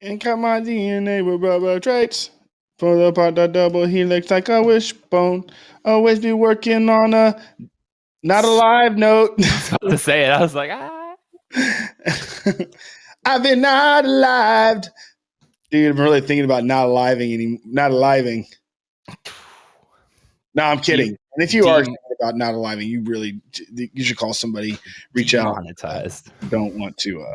And got my DNA with rubber traits. For the part that double helix like a wishbone. Always be working on a not alive note. I was about to say it. I was like, ah. I've been not alive. Dude, I'm really thinking about not aliving. No, I'm kidding. And if you are thinking about not aliving, you should call somebody, reach out. Monetized. Don't want to.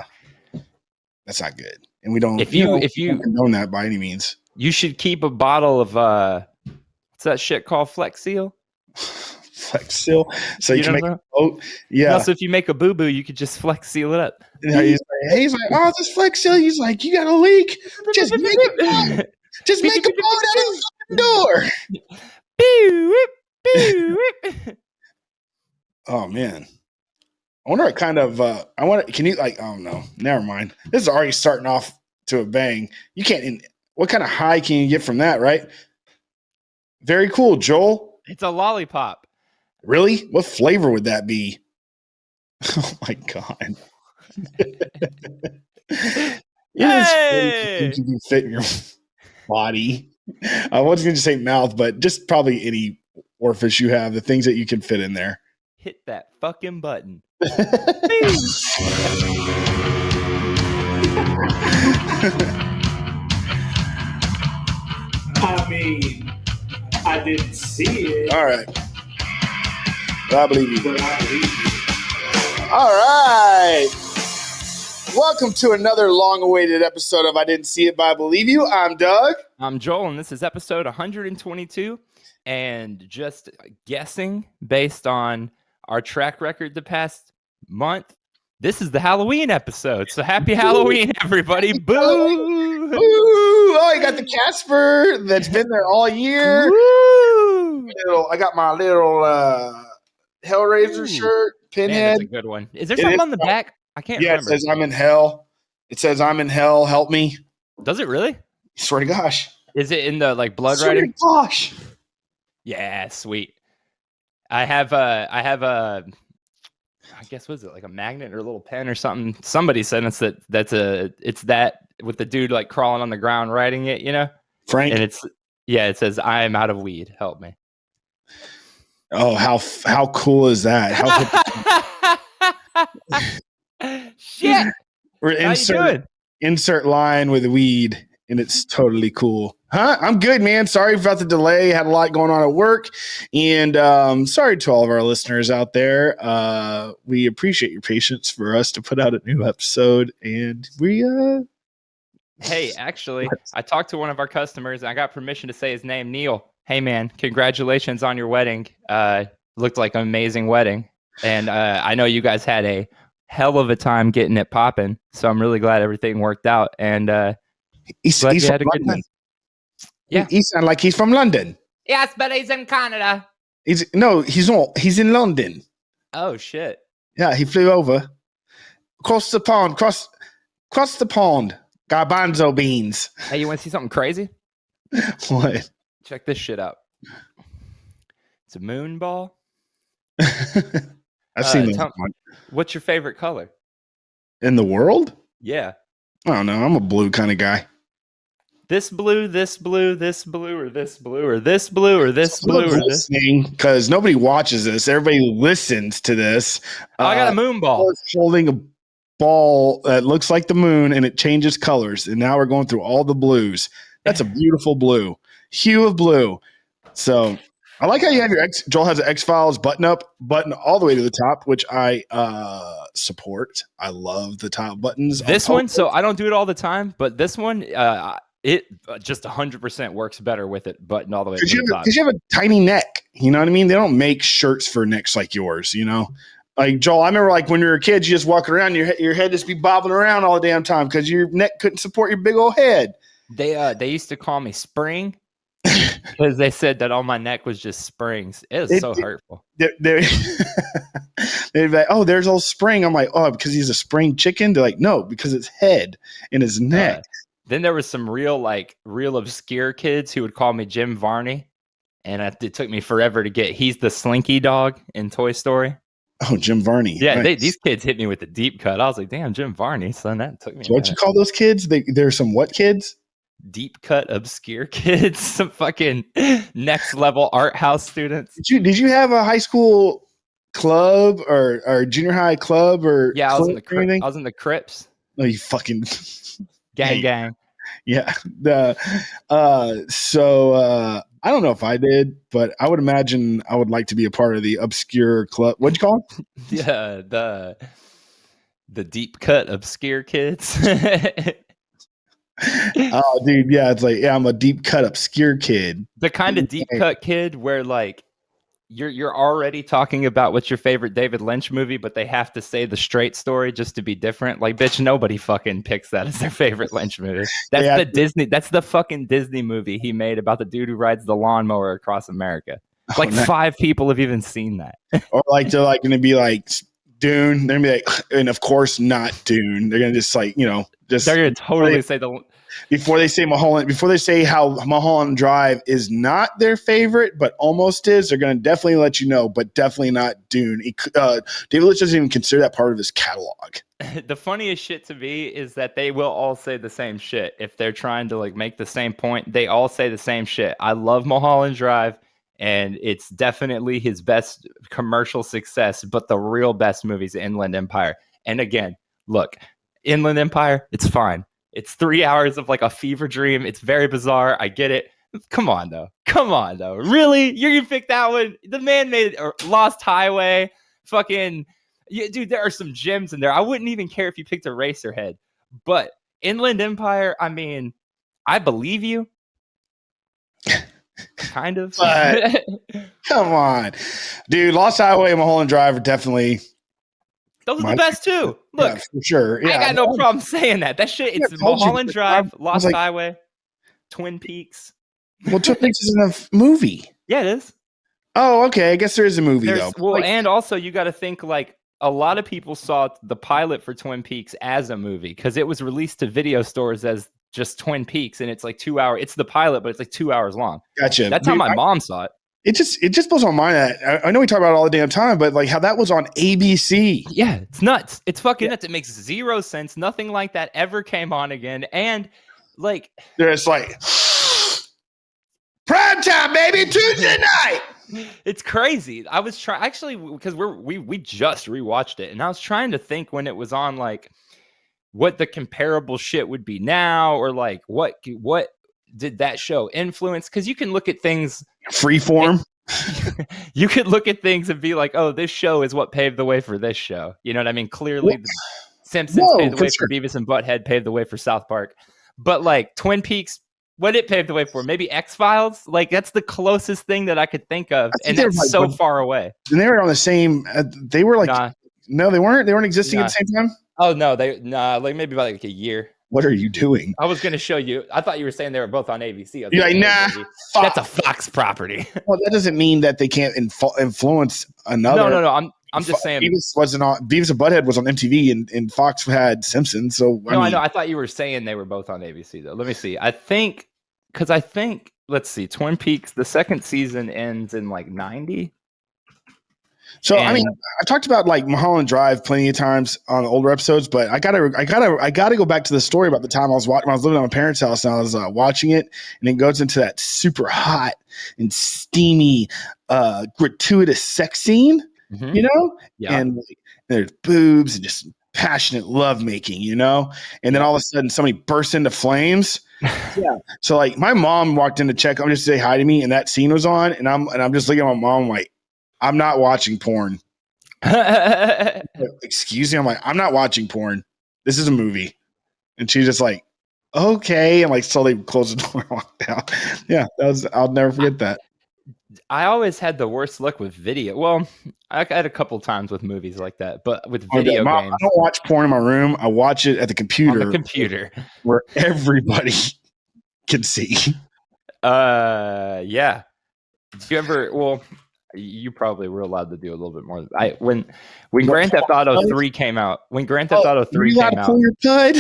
That's not good. And we don't. If you condone that by any means. You should keep a bottle of what's that shit called? Flex Seal. Flex Seal. So you can make a boat. Yeah. Also, if you make a boo boo, you could just Flex Seal it up. Yeah, he's like, oh, this Flex Seal. He's like, you got a leak. Just make it. Just make a boat out of the door. Oh man. I wonder what kind of can you like, oh no, never mind. This is already starting off to a bang. You can't what kind of high can you get from that, right? Very cool, Joel. It's a lollipop. Really? What flavor would that be? Oh my god. Hey! You can fit in your body. I wasn't going to say mouth, but just probably any orifice you have, the things that you can fit in there. Hit that fucking button. I mean, I didn't see it. All right. I believe you. But I believe you. All right. Welcome to another long-awaited episode of I Didn't See It, But I Believe You. I'm Doug. I'm Joel, and this is episode 122. And just guessing based on our track record the past month, this is the Halloween episode. So happy Halloween, everybody. Boo! Boo! Oh, you got the Casper that's been there all year. Woo! I got my little Hellraiser shirt, Pinhead. Man, that's a good one. Is there something on the back? I can't remember. It says I'm in hell. It says I'm in hell. Help me. Does it really? Swear to gosh. Is it in the like blood writing? Gosh. Yeah, sweet. I have I guess was it like a magnet or a little pen or something? Somebody said it's that with the dude like crawling on the ground writing it, you know? Frank. And it says I am out of weed. Help me. Oh, how cool is that? Shit. We're insert line with weed, and it's totally cool. Huh? I'm good, man. Sorry about the delay. Had a lot going on at work, and sorry to all of our listeners out there. We appreciate your patience for us to put out a new episode, and we Hey, actually, I talked to one of our customers, and I got permission to say his name, Neil. Hey, man, congratulations on your wedding. Looked like an amazing wedding, and I know you guys had a hell of a time getting it popping. So I'm really glad everything worked out, and he's had a from good London. time. Yeah, he sounds like he's from London. Yes, but he's in Canada. He's not. He's in London. Oh shit! Yeah, he flew over across the pond. Cross the pond. Garbanzo beans. Hey, you want to see something crazy? What? Check this shit out. It's a moon ball. I've seen this. What's your favorite color In the world? Yeah. I don't know. I'm a blue kind of guy. This blue, this blue, this blue, or this blue, or this blue, or this blue, or this. Because nobody watches this. Everybody listens to this. Oh, I got a moon ball. Holding a ball that looks like the moon, and it changes colors. And now we're going through all the blues. That's a beautiful blue. Hue of blue. So I like how you have Joel has an X-Files button all the way to the top, which I support. I love the top buttons. This one, so I don't do it all the time, but this one, it just 100% works better with it button all the way to the top. Because you have a tiny neck. You know what I mean? They don't make shirts for necks like yours, you know? Like, Joel, I remember like when you were a kid, you just walk around, your head just be bobbing around all the damn time because your neck couldn't support your big old head. They used to call me Spring because they said that on my neck was just springs. It was so hurtful. They'd be like, oh, there's old Spring. I'm like, oh, because he's a spring chicken? They're like, no, because it's head and his neck. Then there was some real obscure kids who would call me Jim Varney. And it took me forever to get, he's the Slinky dog in Toy Story. Oh, Jim Varney. Yeah, Nice. these kids hit me with the deep cut. I was like, damn, Jim Varney, son, that took me. What you call those kids? They're some what kids? Deep cut, obscure kids, some fucking next level art house students. Did you have a high school club or junior high club or yeah? I was in the anything? I was in the Crips. No, you fucking gang. Yeah. So I don't know if I did, but I would imagine I would like to be a part of the obscure club. What'd you call it? Yeah, the deep cut obscure kids. Oh, dude, yeah, it's like, yeah, I'm a deep cut obscure kid. The kind of deep cut kid where like you're already talking about what's your favorite David Lynch movie, but they have to say the straight story just to be different. Like, bitch, nobody fucking picks that as their favorite Lynch movie. That's the fucking Disney movie he made about the dude who rides the lawnmower across America. Like, 5 people have even seen that. Or like they're like gonna be like Dune. They're gonna be like, and of course not Dune. They're gonna just like, they're gonna totally say the before they say how Mulholland Drive is not their favorite, but almost is. They're gonna definitely let you know, but definitely not Dune. David Lynch doesn't even consider that part of his catalog. The funniest shit to me is that they will all say the same shit if they're trying to like make the same point. They all say the same shit. I love Mulholland Drive. And it's definitely his best commercial success, but the real best movie's Inland Empire. And again, look, Inland Empire, it's fine. It's 3 hours of like a fever dream. It's very bizarre. I get it. Come on, though. Really? You're going to pick that one? The man made Lost Highway. Fucking, yeah, dude, there are some gems in there. I wouldn't even care if you picked Eraserhead. But Inland Empire, I mean, I believe you. Kind of. But, come on, dude. Lost Highway and Mulholland Drive are definitely those are the best too. Look, yeah, for sure. Yeah, I got no problem saying that. That shit. It's Mulholland Drive, Lost Highway, Twin Peaks. Well, Twin Peaks isn't a movie. Yeah, it is. Oh, okay. I guess there is a movie though. Well, and also you got to think like a lot of people saw the pilot for Twin Peaks as a movie because it was released to video stores as just Twin Peaks, and it's like 2 hours. It's the pilot, but it's like 2 hours long. Gotcha. That's how my mom saw it. It just blows my mind that I know we talk about it all the damn time, but like how that was on ABC. Yeah, it's nuts. It's fucking nuts. It makes zero sense. Nothing like that ever came on again. And like, there's like prime time, baby, Tuesday night. It's crazy. I was trying actually because we just rewatched it, and I was trying to think when it was on like what the comparable shit would be now, or like what did that show influence? Because you can look at things freeform. You could look at things and be like, oh, this show is what paved the way for this show. You know what I mean? Clearly, The Simpsons paved the way for Beavis and Butthead, paved the way for South Park. But like Twin Peaks, what did it pave the way for? Maybe X-Files? Like that's the closest thing that I could think of. And that's like, so far away. And they were on the same, they were like, no, they weren't. They weren't existing at the same time? Oh, no, like maybe about like a year. What are you doing? I was going to show you. I thought you were saying they were both on ABC. You're like, nah, that's a Fox property. Well, that doesn't mean that they can't influence another. No. I'm just saying. Beavis wasn't on. Beavis and Butthead was on MTV, and Fox had Simpsons. So I know. I thought you were saying they were both on ABC though. Let me see. I think let's see. Twin Peaks. The second season ends in like 90. So I mean, I've talked about like Mulholland Drive plenty of times on older episodes, but I gotta go back to the story about the time I was watching. I was living at my parents' house and I was watching it, and it goes into that super hot and steamy, gratuitous sex scene, you know, and like, there's boobs and just passionate lovemaking, you know, and then all of a sudden somebody bursts into flames. Yeah. So like my mom walked in to check on just to say hi to me, and that scene was on, and I'm just looking at my mom like, I'm not watching porn. Excuse me. I'm like, I'm not watching porn. This is a movie. And she's just like, okay. And like slowly closed the door and walked out. Yeah, I'll never forget that. I always had the worst luck with video. Well, I had a couple times with movies like that, but with video games. I don't watch porn in my room. I watch it at the computer. On the computer. Where everybody can see. Yeah. Did you ever, well, you probably were allowed to do a little bit more. When Grand Theft Auto 3 came out, pull your pud?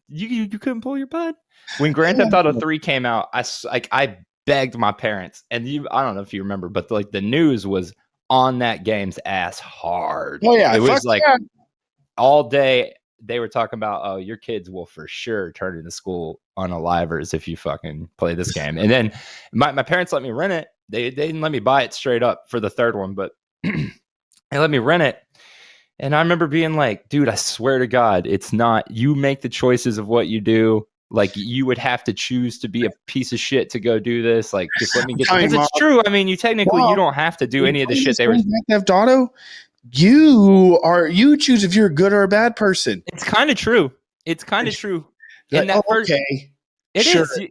You couldn't pull your pud? When Grand Theft Auto 3 came out, I begged my parents, and I don't know if you remember, but like the news was on that game's ass hard. Oh yeah, it was like yeah. all day they were talking about, oh, your kids will for sure turn into school unalivers if you fucking play this game. And then my parents let me rent it. They didn't let me buy it straight up for the third one, but they let me rent it. And I remember being like, dude, I swear to God, it's not, you make the choices of what you do. Like, you would have to choose to be a piece of shit to go do this. Like, just let me get, because it's true. I mean, you technically, you don't have to do any of the shit they were. Grand Theft Auto, you choose if you're a good or a bad person. It's kind of true. It's kind of true. Like, okay. It is.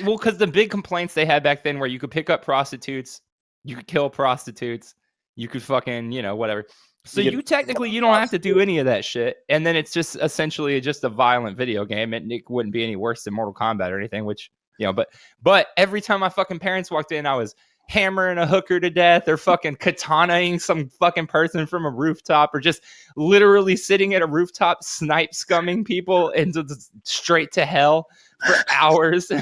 Well, because the big complaints they had back then where you could pick up prostitutes, you could kill prostitutes, you could fucking, whatever. So you technically, you don't have to do any of that shit. And then it's just essentially just a violent video game. And it wouldn't be any worse than Mortal Kombat or anything, which, but every time my fucking parents walked in, I was hammering a hooker to death or fucking katanaing some fucking person from a rooftop or just literally sitting at a rooftop snipe scumming people into straight to hell for hours.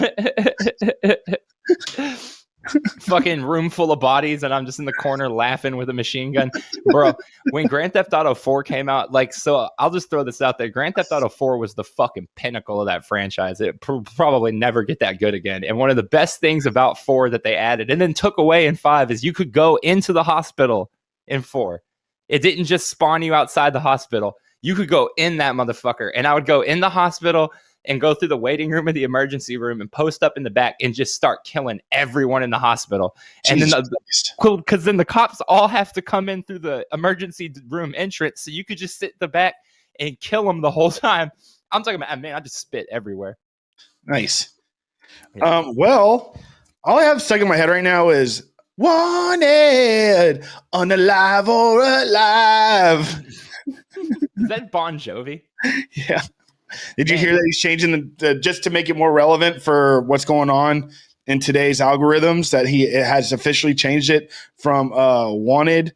Fucking room full of bodies and I'm just in the corner laughing with a machine gun. Bro, when Grand Theft Auto 4 came out, so I'll just throw this out there. Grand Theft Auto 4 was the fucking pinnacle of that franchise. It probably never get that good again. And one of the best things about 4 that they added and then took away in 5 is you could go into the hospital in 4. It didn't just spawn you outside the hospital. You could go in that motherfucker. And I would go in the hospital and go through the waiting room or the emergency room and post up in the back and just start killing everyone in the hospital. Jesus and then because then the cops all have to come in through the emergency room entrance. So you could just sit in the back and kill them the whole time. I'm talking about, man, I just spit everywhere. Nice. Yeah. Well, all I have stuck in my head right now is wanted, unalive or alive. Is that Bon Jovi? Yeah. Did you hear that he's changing just to make it more relevant for what's going on in today's algorithms, that it has officially changed it from wanted.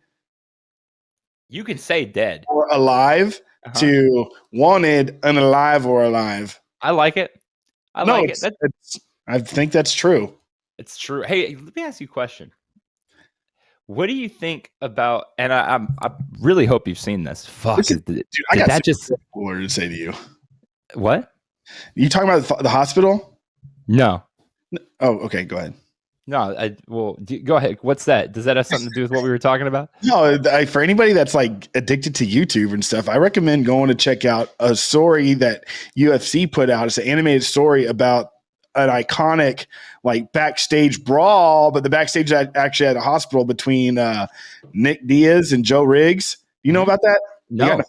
You can say dead or alive to wanted, unalive or alive. I like it. I think that's true. It's true. Hey, let me ask you a question. What do you think about? And I really hope you've seen this. Fuck, dude, I got that just word to say to you. What? You talking about the hospital? No. Oh, okay. Go ahead. No, go ahead. What's that? Does that have something to do with what we were talking about? No, for anybody that's like addicted to YouTube and stuff, I recommend going to check out a story that UFC put out. It's an animated story about an iconic like backstage brawl, but the backstage actually at a hospital between Nick Diaz and Joe Riggs. You know about that? No.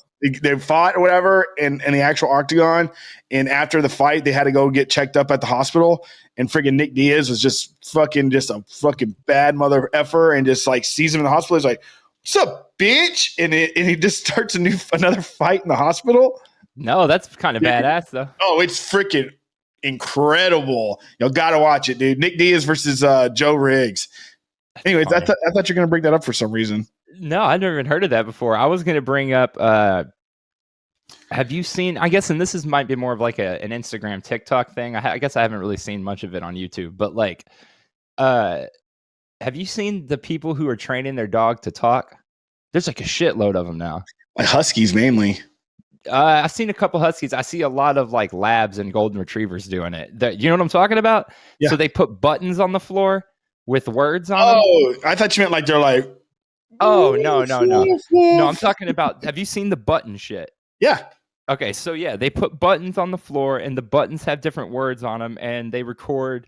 They fought or whatever in the actual octagon. And after the fight, they had to go get checked up at the hospital. And friggin' Nick Diaz was just a fucking bad mother effer and just like sees him in the hospital. He's like, "What's up, bitch?" And he just starts another fight in the hospital. No, that's kind of badass though. Oh, it's freaking incredible. Y'all gotta watch it, dude. Nick Diaz versus Joe Riggs. Anyways, I thought you were gonna bring that up for some reason. No, I've never even heard of that before. I was gonna bring up have you seen, I guess, and this might be more of like an Instagram, TikTok thing. I guess I haven't really seen much of it on YouTube, but like, have you seen the people who are training their dog to talk? There's like a shitload of them now. Like huskies mainly. I've seen a couple huskies. I see a lot of like labs and golden retrievers doing it. You know what I'm talking about? Yeah. So they put buttons on the floor with words on them. Oh, I thought you meant like they're like. Oh, no. No, I'm talking about, have you seen the button shit? Yeah. Okay, so yeah, they put buttons on the floor and the buttons have different words on them and they record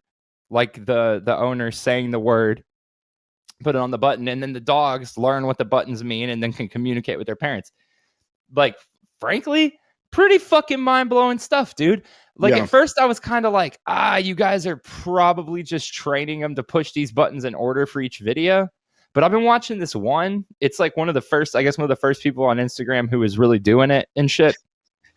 like the owner saying the word, put it on the button, and then the dogs learn what the buttons mean and then can communicate with their parents. Like, frankly, pretty fucking mind-blowing stuff, dude. Like, At first I was kind of like, you guys are probably just training them to push these buttons in order for each video. But I've been watching this one. It's like one of the first people on Instagram who is really doing it and shit.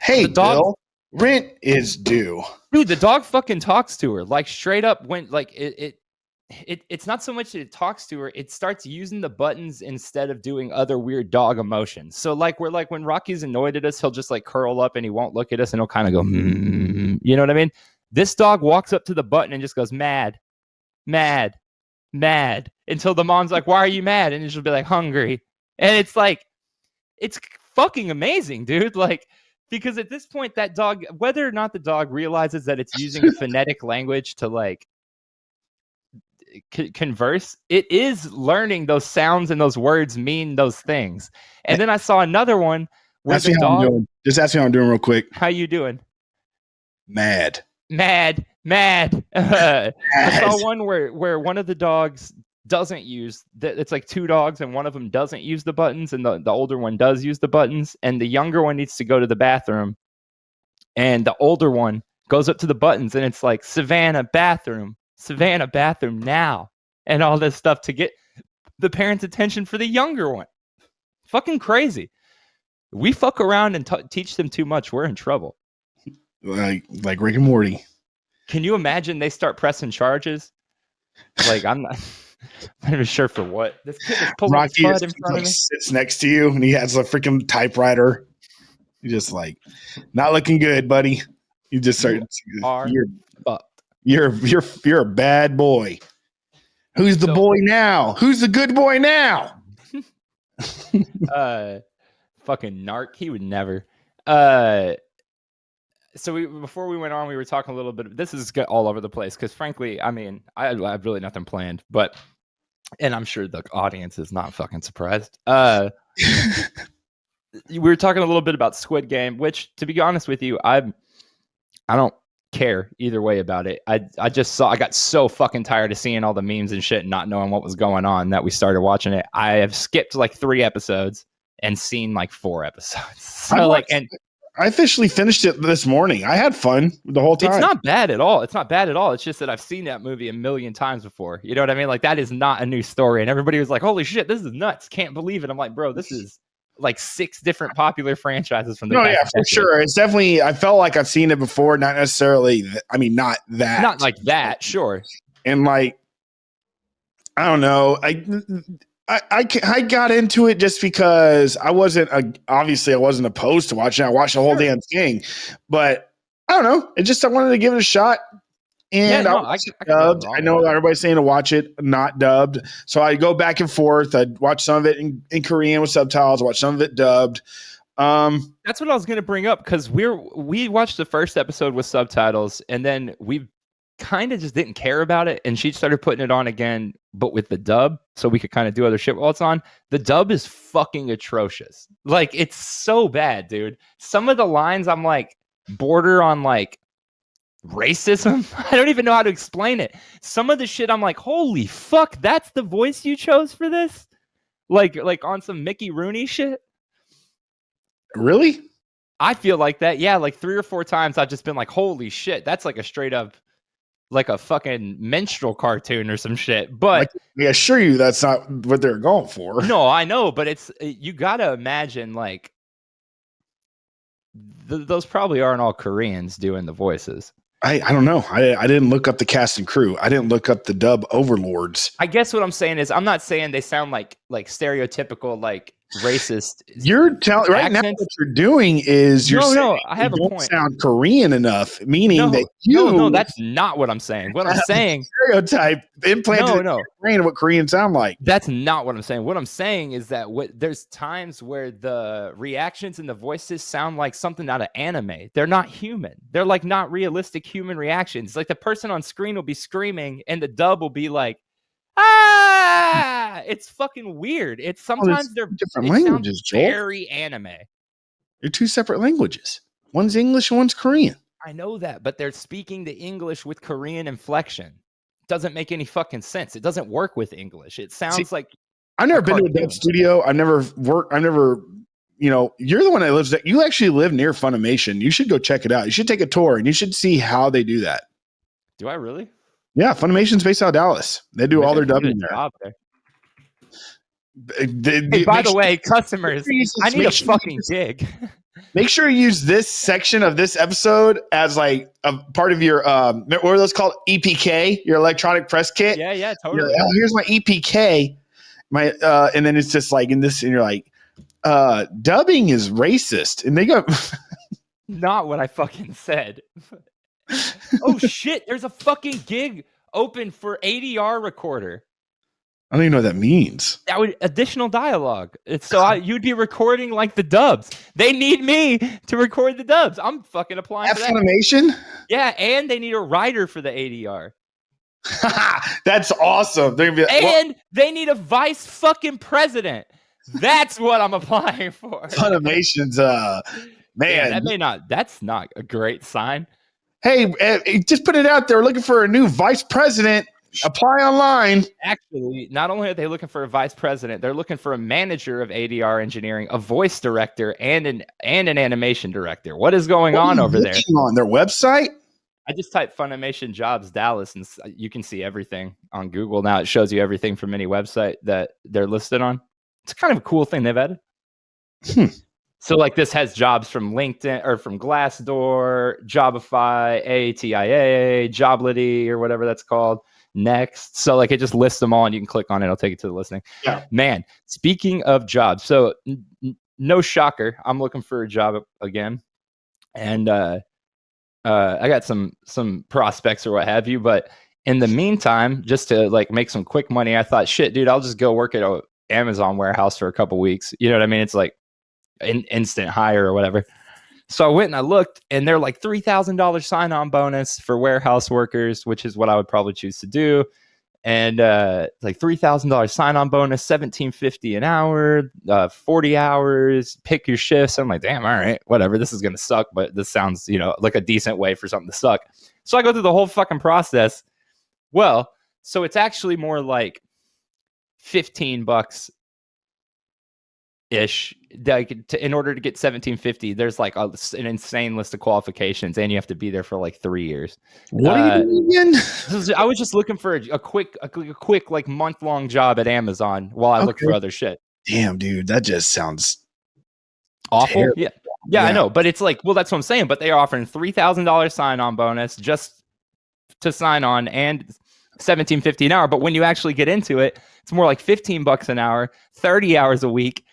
Hey, Bill, rent is due. Dude, the dog fucking talks to her. Like, straight up, when like it's not so much that it talks to her, it starts using the buttons instead of doing other weird dog emotions. So like, we're like, when Rocky's annoyed at us, he'll just like curl up and he won't look at us and he'll kind of go, you know what I mean? This dog walks up to the button and just goes mad, mad, mad. until the mom's like, why are you mad? And she'll be like, hungry. And it's like, it's fucking amazing, dude. Like, because at this point, that dog, whether or not the dog realizes that it's using a phonetic language to like converse, it is learning those sounds and those words mean those things. And then I saw another one where Ask me the how I'm dog, doing. Just ask me how I'm doing real quick. how you doing? Mad. Mad. I saw one where one of the dogs doesn't use it's like two dogs and one of them doesn't use the buttons and the older one does use the buttons, and the younger one needs to go to the bathroom and the older one goes up to the buttons and it's like Savannah bathroom now, and all this stuff to get the parents' attention for the younger one. Fucking crazy. We fuck around and teach them too much, we're in trouble. Like Rick and Morty. Can you imagine they start pressing charges? Like, I'm not even sure for what. This kid is pulling Rocky his butt in front of me. sits next to you and he has a freaking typewriter. You're just like, not looking good, buddy. You just start. You're fucked. You're a bad boy. Who's the boy now? Who's the good boy now? Fucking narc. He would never. So before we went on, we were talking a little bit. This is all over the place because, frankly, I mean, I have really nothing planned. But, and I'm sure the audience is not fucking surprised. We were talking a little bit about Squid Game, which, to be honest with you, I don't care either way about it. I got so fucking tired of seeing all the memes and shit and not knowing what was going on that we started watching it. I have skipped like 3 episodes and seen like 4 episodes. So I officially finished it this morning. I had fun the whole time. It's not bad at all. It's just that I've seen that movie a million times before. You know what I mean? Like, that is not a new story. And everybody was like, holy shit, this is nuts. Can't believe it. I'm like, bro, this is like 6 different popular franchises from the past for sure. It's definitely, I felt like I've seen it before. Not necessarily, not that. Not like that, sure. And like, I don't know. I got into it just because I wasn't opposed to watching it. I watched the whole damn thing, but I don't know. I wanted to give it a shot. And I know everybody's saying to watch it not dubbed, so I go back and forth. I watch some of it in Korean with subtitles. I watch some of it dubbed. That's what I was going to bring up because we watched the first episode with subtitles, and then we kind of just didn't care about it, and she started putting it on again, but with the dub, so we could kind of do other shit while it's on. The dub is fucking atrocious. Like, it's so bad, dude. Some of the lines I'm like border on like racism. I don't even know how to explain it. Some of the shit I'm like, holy fuck, that's the voice you chose for this? Like on some Mickey Rooney shit? Really? I feel like that. Yeah, like 3 or 4 times I've just been like, holy shit, that's like a straight up like a fucking menstrual cartoon or some shit. But I assure you that's not what they're going for. No, I know, but you gotta imagine like those probably aren't all Koreans doing the voices. I don't know. I didn't look up the cast and crew. I didn't look up the dub overlords. I guess what I'm saying is I'm not saying they sound like stereotypical like racist. You're telling right now what you're doing is you're saying I have a don't point. Sound Korean enough, meaning that you no, that's not what I'm saying. What I'm saying stereotype implanted in your brain of what Koreans sound like. That's not what I'm saying. What I'm saying is that there's times where the reactions and the voices sound like something out of anime. They're not human. They're like not realistic human reactions. Like the person on screen will be screaming and the dub will be like, ah, it's fucking weird. It's sometimes they're different languages, Joel. Very anime. They're 2 separate languages. One's English and one's Korean. I know that, but they're speaking the English with Korean inflection. Doesn't make any fucking sense. It doesn't work with English. It sounds like I've never been to a dub studio. I've never, you're the one that lives there. You actually live near Funimation. You should go check it out. You should take a tour and you should see how they do that. Do I really? Yeah, Funimation's based out of Dallas. They do all their dubbing there. Hey, by the way, customers, I need a fucking gig. Make sure you use this section of this episode as like a part of your what are those called? EPK, your electronic press kit. Yeah, totally. Oh, here's my EPK. And then it's just like in this, and you're like, dubbing is racist, and they go. Not what I fucking said. Oh shit! There's a fucking gig open for ADR recorder. I don't even know what that means. That would additional dialogue. It's so you'd be recording like the dubs. They need me to record the dubs. I'm fucking applying for that. Animation? Yeah, and they need a writer for the ADR. That's awesome. They're gonna be And they need a vice fucking president. That's what I'm applying for. Funimation's man. Yeah, that's not a great sign. Hey, just put it out there. We're looking for a new vice president. Apply online. Actually, not only are they looking for a vice president, they're looking for a manager of ADR engineering, a voice director, and an animation director. What is going on over there? On their website? I just typed Funimation Jobs Dallas, and you can see everything on Google now. It shows you everything from any website that they're listed on. It's kind of a cool thing they've added. So, like, this has jobs from LinkedIn or from Glassdoor, Jobify, ATIA, Joblity, or whatever that's called. Next. So, like, it just lists them all, and you can click on it. It'll take you to the listing. Yeah. Man, speaking of jobs, so no shocker, I'm looking for a job again, and I got some prospects or what have you. But in the meantime, just to like make some quick money, I thought, shit, dude, I'll just go work at a Amazon warehouse for a couple weeks. You know what I mean? It's like instant hire or whatever. So I went and I looked, and they're like $3,000 sign-on bonus for warehouse workers, which is what I would probably choose to do. And like $3,000 sign-on bonus, $17.50 an hour, 40 hours, pick your shifts. I'm like, damn, all right, whatever. This is gonna suck, but this sounds, like a decent way for something to suck. So I go through the whole fucking process. Well, so it's actually more like $15 ish. In order to get $17.50, there's like an insane list of qualifications, and you have to be there for like 3 years. What are you doing again? I was just looking for a quick like month-long job at Amazon while I look for other shit. Damn, dude, that just sounds awful. Terrible. Yeah, I know, but it's like, well, that's what I'm saying. But they are offering $3,000 sign-on bonus just to sign on, and $17.50 an hour. But when you actually get into it, it's more like $15 an hour, 30 hours a week.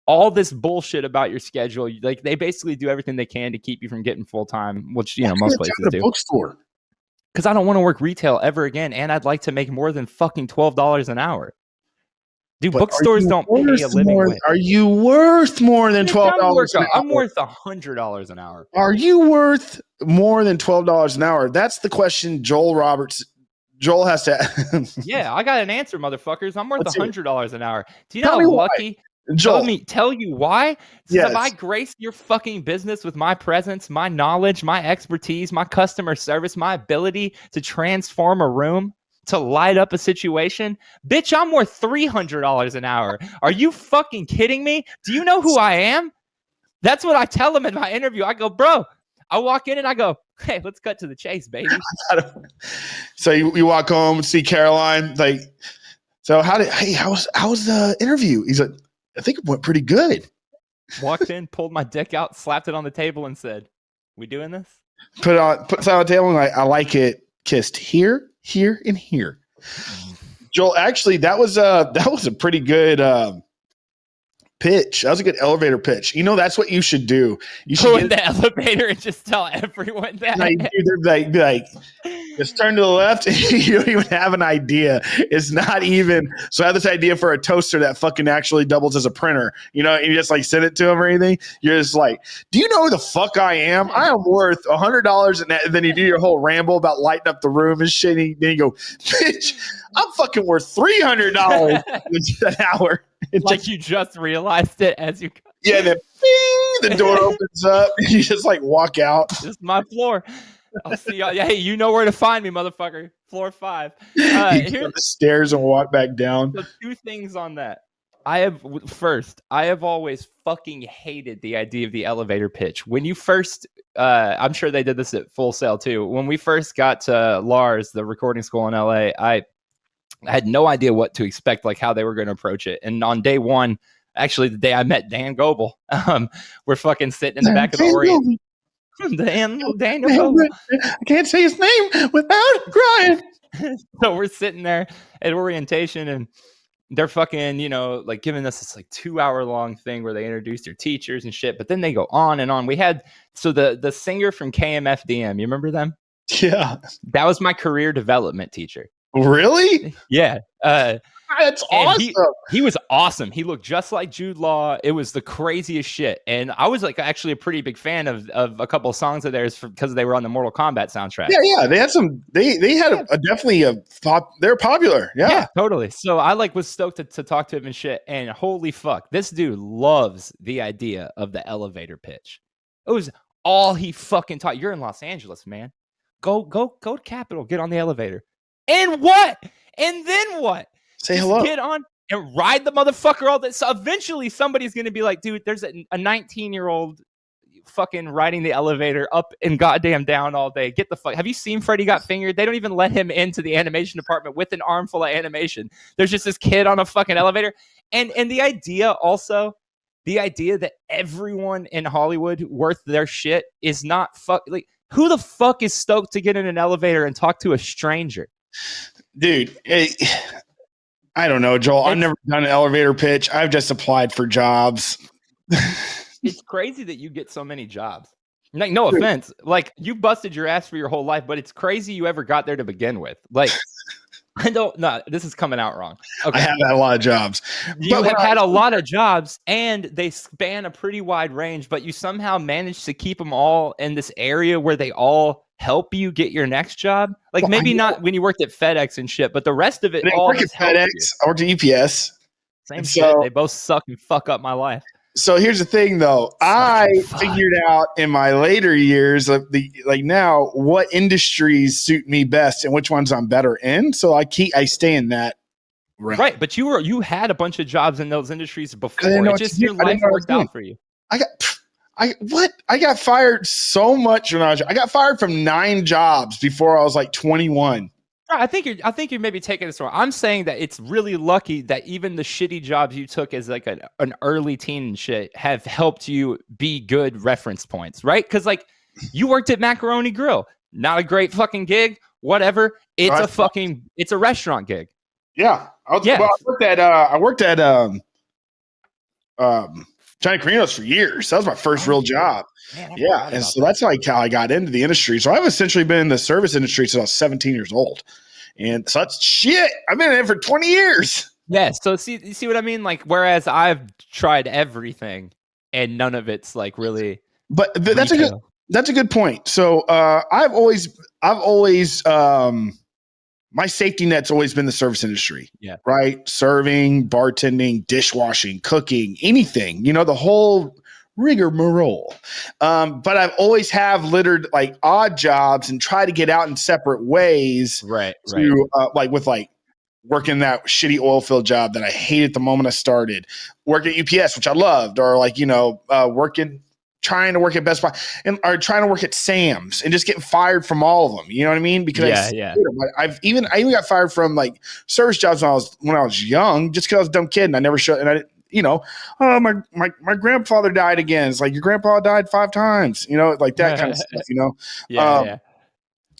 All this bullshit about your schedule, like they basically do everything they can to keep you from getting full time, which most places do. Bookstore. Because I don't want to work retail ever again, and I'd like to make more than fucking $12 an hour. Dude, but bookstores don't pay a living wage. Are you worth more than $12 an hour? I'm worth $100 an hour. Are you worth more than $12 an hour? That's the question Joel has to. Yeah, I got an answer, motherfuckers. I'm worth $100 an hour. Do you know how lucky? Joel. Tell you why? Yes. If I grace your fucking business with my presence, my knowledge, my expertise, my customer service, my ability to transform a room, to light up a situation, bitch, I'm worth $300 an hour. Are you fucking kidding me? Do you know who I am? That's what I tell them in my interview. I go, bro, I walk in and I go, hey, let's cut to the chase, baby. So you walk home and see Caroline, like, so how was the interview? He's like, I think it went pretty good. Walked in, pulled my dick out, slapped it on the table, and said, "We doing this?" Put it on the table, and I like it kissed here, and here. Joel, actually, that was a pretty good pitch. That was a good elevator pitch. That's what you should do. You should go in the elevator and just tell everyone that. Be like, just turn to the left, and you don't even have an idea. It's not even. So I have this idea for a toaster that fucking actually doubles as a printer. And you just like send it to him or anything. You're just like, do you know who the fuck I am? I am worth $100, and then you do your whole ramble about lighting up the room and shit. And then you go, bitch, I'm fucking worth $300 an hour. Like you just realized it as you. Yeah, then bing, the door opens up, and you just like walk out. This is my floor. I'll see y'all. Yeah, hey, you know where to find me, motherfucker. Floor 5. Here's the stairs and walk back down. So 2 things on that. I have always fucking hated the idea of the elevator pitch. When you first, I'm sure they did this at Full Sail too. When we first got to Lars, the recording school in LA, I had no idea what to expect, like how they were going to approach it. And on day 1, actually the day I met Dan Goebel, we're fucking sitting in the back of the Orient. Daniel Goebel. I can't say his name without crying. So we're sitting there at orientation, and they're fucking, like giving us this like 2-hour long thing where they introduce their teachers and shit. But then they go on and on. We had the singer from KMFDM. You remember them? Yeah. That was my career development teacher. Really? Yeah. That's And awesome. he was awesome. He looked just like Jude Law. It was the craziest shit. And I was like actually a pretty big fan of a couple of songs of theirs because they were on the Mortal Kombat soundtrack. Yeah. They had some. They had definitely a pop. They're popular. Yeah, totally. So I was stoked to talk to him and shit. And holy fuck, this dude loves the idea of the elevator pitch. It was all he fucking taught. You're in Los Angeles, man. Go to Capitol. Get on the elevator. And what? And then what? Say hello. Get on and ride the motherfucker all day. So eventually somebody's going to be like, dude, there's a 19-year-old fucking riding the elevator up and goddamn down all day. Get the fuck. Have you seen Freddy Got Fingered? They don't even let him into the animation department with an armful of animation. There's just this kid on a fucking elevator. And the idea that everyone in Hollywood worth their shit is not like, who the fuck is stoked to get in an elevator and talk to a stranger? Dude, I don't know, Joel. I've never done an elevator pitch. I've just applied for jobs. It's crazy that you get so many jobs. Like, no offense. Like, you busted your ass for your whole life, but it's crazy you ever got there to begin with. Like, I don't know. This is coming out wrong. Okay. I have had a lot of jobs. You have had a lot of jobs, and they span a pretty wide range, but you somehow managed to keep them all in this area where they all help you get your next job. Like, maybe not when you worked at FedEx and shit, but the rest of it all. I worked at FedEx. I worked at UPS. Same shit. They both suck and fuck up my life. So here's the thing, though. I figured out in my later years, now, what industries suit me best and which ones I'm better in. So I stay in that realm. Right, but you had a bunch of jobs in those industries before. It's just your life worked out for you. I got fired so much when I got fired from 9 jobs before I was like 21. I think you're maybe taking this wrong. I'm saying that it's really lucky that even the shitty jobs you took as like an early teen and shit have helped you be good reference points, right? Because like you worked at Macaroni Grill, not a great fucking gig, whatever. It's a restaurant gig. Yeah, I worked at Johnny Carino's for years. That was my first real job. Man, and so that's like how I got into the industry. So I've essentially been in the service industry since I was 17 years old. And so that's shit. I've been in it for 20 years. Yeah. So you see what I mean? Like, whereas I've tried everything and none of it's like really. But that's a good point. So I've always my safety net's always been the service industry. Yeah. Right. Serving, bartending, dishwashing, cooking, anything, the whole rigmarole. But I've always have littered like odd jobs and try to get out in separate ways. Right. With working that shitty oil field job that I hated the moment I started, working at UPS, which I loved, or trying to work at Best Buy or trying to work at Sam's and just getting fired from all of them. You know what I mean? Because I even got fired from like service jobs when I was young, just because I was a dumb kid and I never showed. And I didn't, my grandfather died again. It's like, your grandpa died 5 times, like that kind of stuff,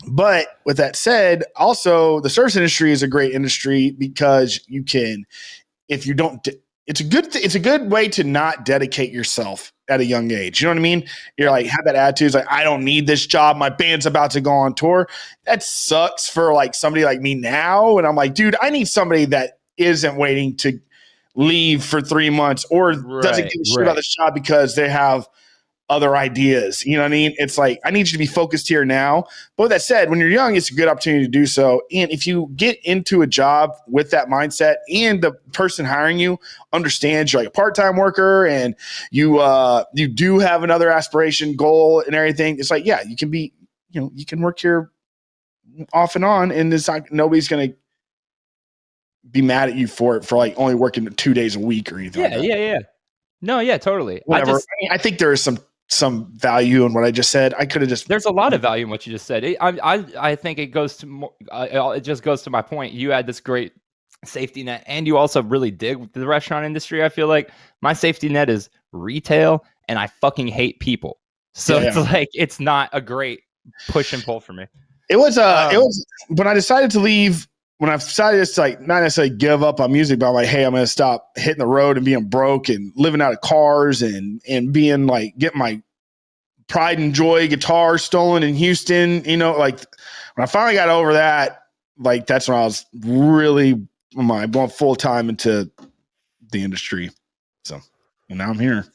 But with that said, also the service industry is a great industry because you can, if you don't, it's a good way to not dedicate yourself at a young age. You know what I mean? You're like, have that attitude. It's like, I don't need this job. My band's about to go on tour. That sucks for like somebody like me now. And I'm like, dude, I need somebody that isn't waiting to leave for 3 months or doesn't give a shit about this job because they have other ideas. You know what I mean? It's like, I need you to be focused here now. But with that said, when you're young, it's a good opportunity to do so. And if you get into a job with that mindset and the person hiring you understands you're like a part-time worker and you do have another aspiration, goal and everything, it's like, yeah, you can be, you can work here off and on, and it's like nobody's going to be mad at you for like only working 2 days a week or anything. Yeah. No, yeah, totally. Whatever. I think there is some value in what I just said. I could have just. There's a lot of value in what you just said. I think it goes to more. It just goes to my point. You had this great safety net, and you also really dig the restaurant industry. I feel like my safety net is retail, and I fucking hate people. So it's like it's not a great push and pull for me. It was when I decided to leave. When I decided to like not necessarily give up on music, but I'm like, hey, I'm going to stop hitting the road and being broke and living out of cars and being like, getting my pride and joy guitar stolen in Houston. Like when I finally got over that, like that's when I was really going full time into the industry. So, and now I'm here.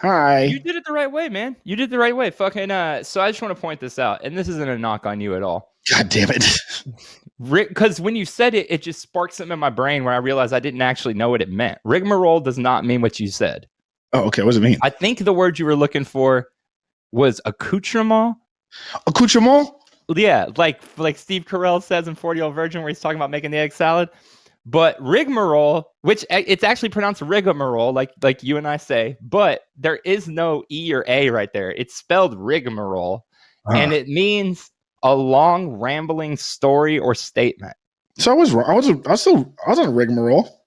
Hi. You did it the right way, man. You did the right way. Fucking. So I just want to point this out, and this isn't a knock on you at all. God damn it. Because when you said it, it just sparked something in my brain where I realized I didn't actually know what it meant. Rigmarole does not mean what you said. Oh, okay. What does it mean? I think the word you were looking for was accoutrement. Accoutrement? Yeah, like Steve Carell says in 40-Year-Old Virgin, where he's talking about making the egg salad. But rigmarole, which it's actually pronounced rigmarole, like you and I say, but there is no E or A right there. It's spelled rigmarole, and it means a long, rambling story or statement. So I was wrong. I was on a rigmarole.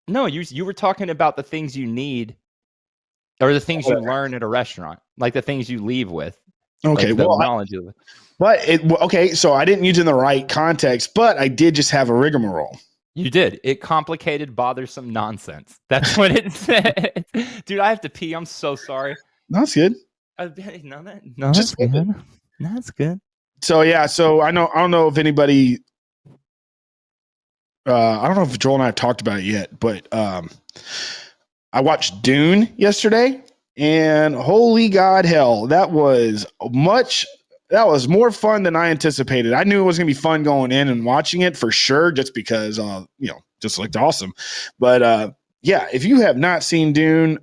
No, you were talking about the things you need, or the things you learn at a restaurant, like the things you leave with. Okay, like well, knowledge of it. Okay, so I didn't use it in the right context, but I did just have a rigmarole. You did. It complicated, bothersome nonsense. That's what it said. Dude, I have to pee. I'm so sorry. No, that's good. No, that's good. That's good. So yeah, I don't know if anybody I don't know if Joel and I have talked about it yet, but I watched Dune yesterday, and holy God hell, that was more fun than I anticipated. I knew it was going to be fun going in and watching it for sure, just because, just looked awesome. But yeah, if you have not seen Dune,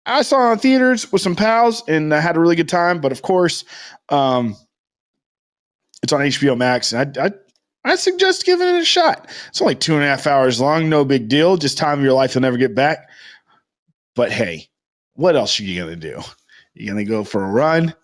I saw it in theaters with some pals and I had a really good time. But of course, it's on HBO Max, and I suggest giving it a shot. It's only 2.5 hours long, no big deal. Just time of your life you'll never get back. But hey, what else are you going to do? You're going to go for a run?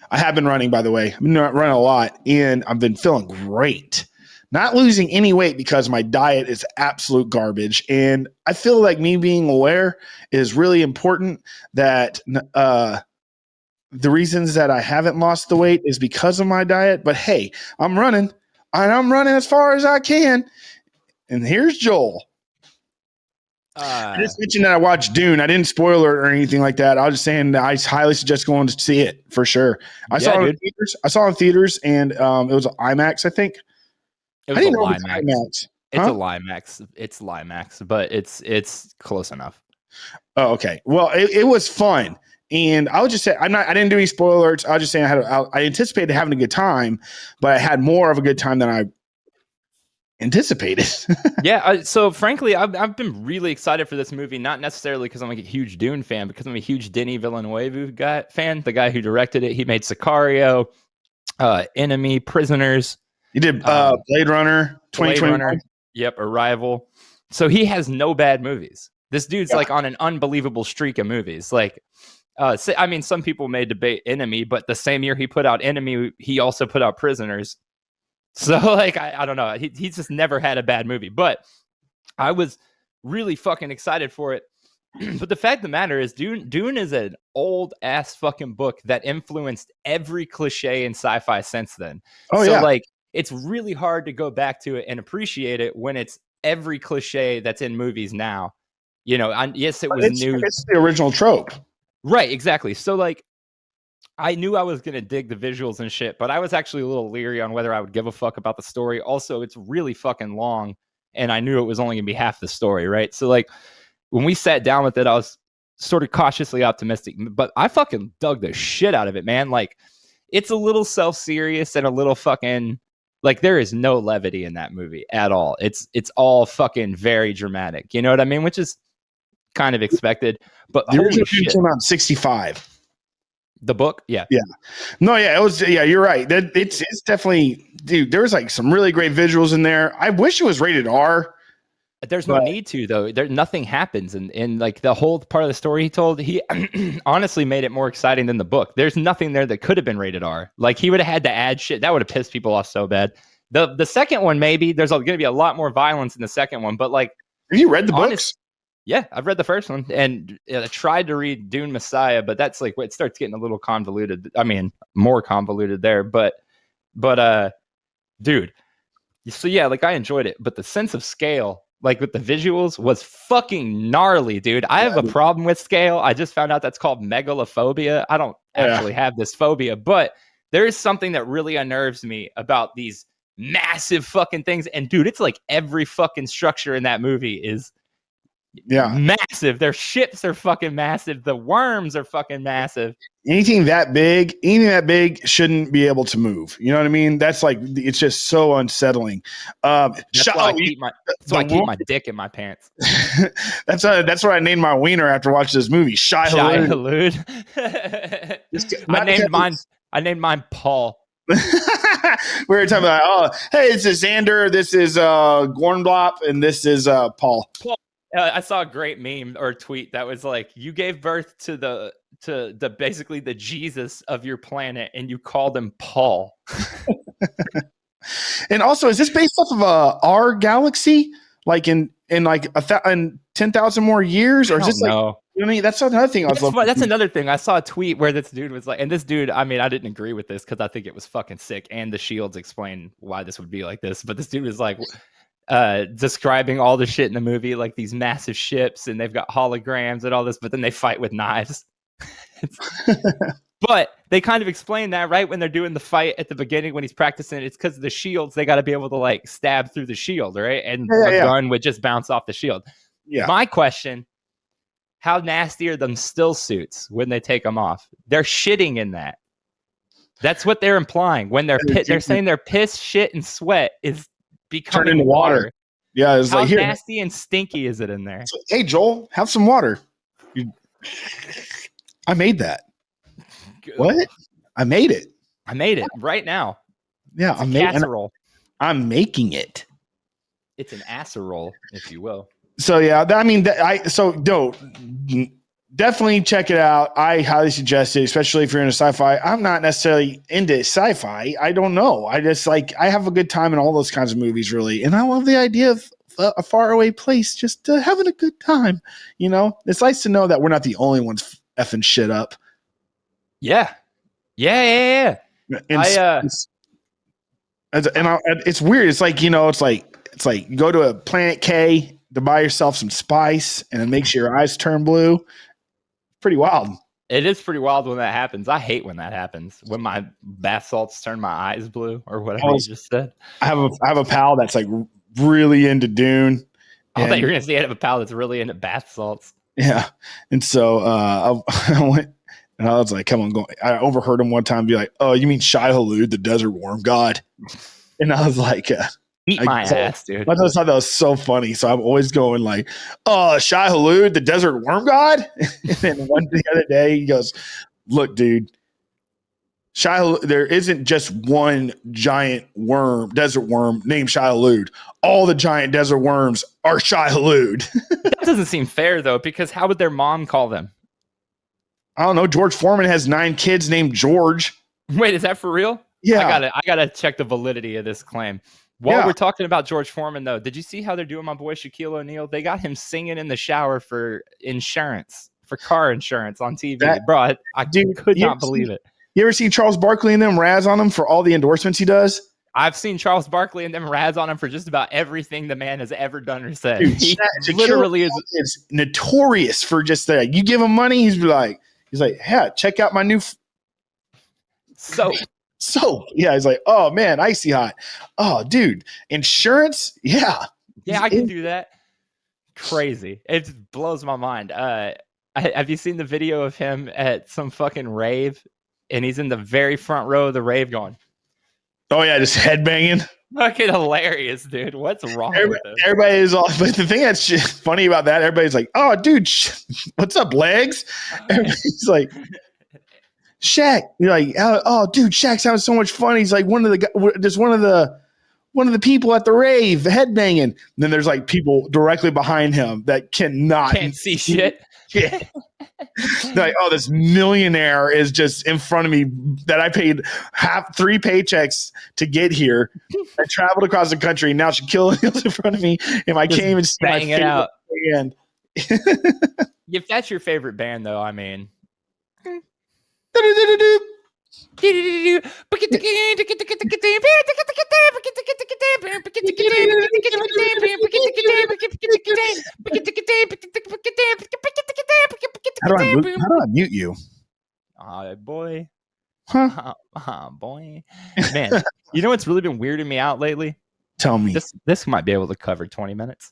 I have been running, by the way. I've been running a lot, and I've been feeling great. Not losing any weight because my diet is absolute garbage. And I feel like me being aware is really important, that the reasons that I haven't lost the weight is because of my diet. But hey, I'm running, and I'm running as far as I can. And here's Joel. I just mentioned that I watched Dune. I didn't spoil it or anything like that. I was just saying that I highly suggest going to see it for sure. I saw it in theaters. I saw it in theaters, and it was an IMAX, I think. It was a Limax. It's a Limax. It's Limax, but it's close enough. Oh, okay. Well, it was fun, and I would just say I didn't do any spoilers. I was just saying I anticipated having a good time, but I had more of a good time than I anticipated. Yeah, so frankly, I've been really excited for this movie, not necessarily because I'm like a huge Dune fan, because I'm a huge Denis Villeneuve fan, the guy who directed it. He made Sicario, Enemy, Prisoners. He did Blade Runner 2021. Yep, Arrival. So he has no bad movies. This dude's like on an unbelievable streak of movies. Like, I mean, some people may debate Enemy, but the same year he put out Enemy, he also put out Prisoners. So, like, I don't know. He's just never had a bad movie. But I was really fucking excited for it. But the fact of the matter is, Dune is an old-ass fucking book that influenced every cliche in sci-fi since then. Oh, so, yeah. like, it's really hard to go back to it and appreciate it when it's every cliche that's in movies now. You know, yes, it was new. It's the original trope. Right, exactly. So, like, I knew I was going to dig the visuals and shit, but I was actually a little leery on whether I would give a fuck about the story. Also, it's really fucking long, and I knew it was only going to be half the story, right? So, like, when we sat down with it, I was sort of cautiously optimistic, but I fucking dug the shit out of it, man. Like, it's a little self-serious and a little fucking, like, there is no levity in that movie at all. It's all fucking very dramatic. You know what I mean? Which is kind of expected. But the original shit. came out in 1965. The book? Yeah. Yeah. No, yeah, it was, yeah, you're right. It's definitely, dude, there was like some really great visuals in there. I wish it was rated R. There's no need to, though. Nothing happens. And like the whole part of the story he told, he honestly made it more exciting than the book. There's nothing there that could have been rated R. Like, he would have had to add shit. That would have pissed people off so bad. The second one, maybe there's going to be a lot more violence in the second one, but like, have you read the books? Yeah, I've read the first one, and I tried to read Dune Messiah, but that's like, it starts getting a little convoluted. I mean, more convoluted there, but dude. So yeah, like, I enjoyed it, but the sense of scale, like with the visuals, was fucking gnarly, dude. I have a problem with scale. I just found out that's called megalophobia. I don't actually have this phobia, but there is something that really unnerves me about these massive fucking things. And dude, it's like every fucking structure in that movie is massive. Their ships are fucking massive. The worms are fucking massive. Anything that big shouldn't be able to move. You know what I mean? That's like, it's just so unsettling. That's why I keep my dick in my pants. That's what I named my wiener after watching this movie. Shai Hulud. Hulud. I named mine Paul. We were talking about, hey, this is Xander, this is Gornblop, and this is Paul. I saw a great meme or tweet that was like, you gave birth to the basically the Jesus of your planet, and you called him Paul. And also, is this based off of our galaxy, like in like 10,000 more years, or is this like? You know what I mean? That's another thing. That's another thing. I saw a tweet where this dude was like, and this dude, I mean, I didn't agree with this because I think it was fucking sick, and the shields explain why this would be like this. But this dude was like, describing all the shit in the movie, like these massive ships, and they've got holograms and all this, but then they fight with knives. But they kind of explain that right when they're doing the fight at the beginning when he's practicing. It's because of the shields. They got to be able to like stab through the shield, right? And a gun would just bounce off the shield. Yeah. My question: how nasty are them still suits when they take them off? They're shitting in that. That's what they're implying when they're saying their piss, shit, and sweat is becoming into water. Yeah, it's how like nasty and stinky is it in there? So, hey Joel, have some water. I made that. What? I made it. I made it right now. Yeah, I'm making it. It's an casserole, if you will. So yeah, definitely check it out. I highly suggest it, especially if you're into sci-fi. I'm not necessarily into sci-fi. I don't know. I just I have a good time in all those kinds of movies, really. And I love the idea of a faraway place just having a good time. You know, it's nice to know that we're not the only ones effing shit up. Yeah. And it's weird. It's like, you know, it's like you go to a Planet K to buy yourself some spice and it makes your eyes turn blue. Pretty wild. It is pretty wild when that happens. I hate when that happens. When my bath salts turn my eyes blue or whatever you just said. I have a pal that's like really into Dune. I thought you were going to say I have a pal that's really into bath salts. Yeah. And so I went and I was like, come on, go. I overheard him one time be like, oh, you mean Shai Hulud, the desert worm god? And I was like, eat my ass, dude. I just thought that was so funny. So I'm always going like, oh, Shai Hulud, the desert worm god? And then the other day he goes, look, dude, Shai Hulud, there isn't just one giant desert worm named Shai Hulud. All the giant desert worms are Shai Hulud. That doesn't seem fair, though, because how would their mom call them? I don't know. George Foreman has 9 kids named George. Wait, is that for real? Yeah. I gotta check the validity of this claim. While we're talking about George Foreman, though, did you see how they're doing my boy Shaquille O'Neal? They got him singing in the shower for insurance, for car insurance on TV. Bro, I could not believe it. You ever see Charles Barkley and them razz on him for all the endorsements he does? I've seen Charles Barkley and them razz on him for just about everything the man has ever done or said. Dude, he literally is notorious for just that. You give him money, he's like, yeah, check out my new soap. Yeah, he's like, oh man, icy hot. Oh, dude, insurance? Yeah. Yeah, I can do that. Crazy. It just blows my mind. Have you seen the video of him at some fucking rave? And he's in the very front row of the rave going, oh yeah, just headbanging. Fucking hilarious, dude. What's wrong with him? Everybody is all, but the thing that's funny about that, everybody's like, oh dude, what's up, legs? Everybody's like, Shaq. You're like, oh dude, Shaq sounds so much fun. He's like one of the people at the rave, headbanging. And then there's like people directly behind him that can't see shit. Yeah. Like, oh, this millionaire is just in front of me that I paid 3 paychecks to get here. I traveled across the country. Now Shaquille O'Neal's in front of me, and I came and see my favorite band. If that's your favorite band, though, I mean. How do I mute you? Boy. Huh? Boy. Man, You know what's really been weirding me out lately? Tell me. This might be able to cover 20 minutes.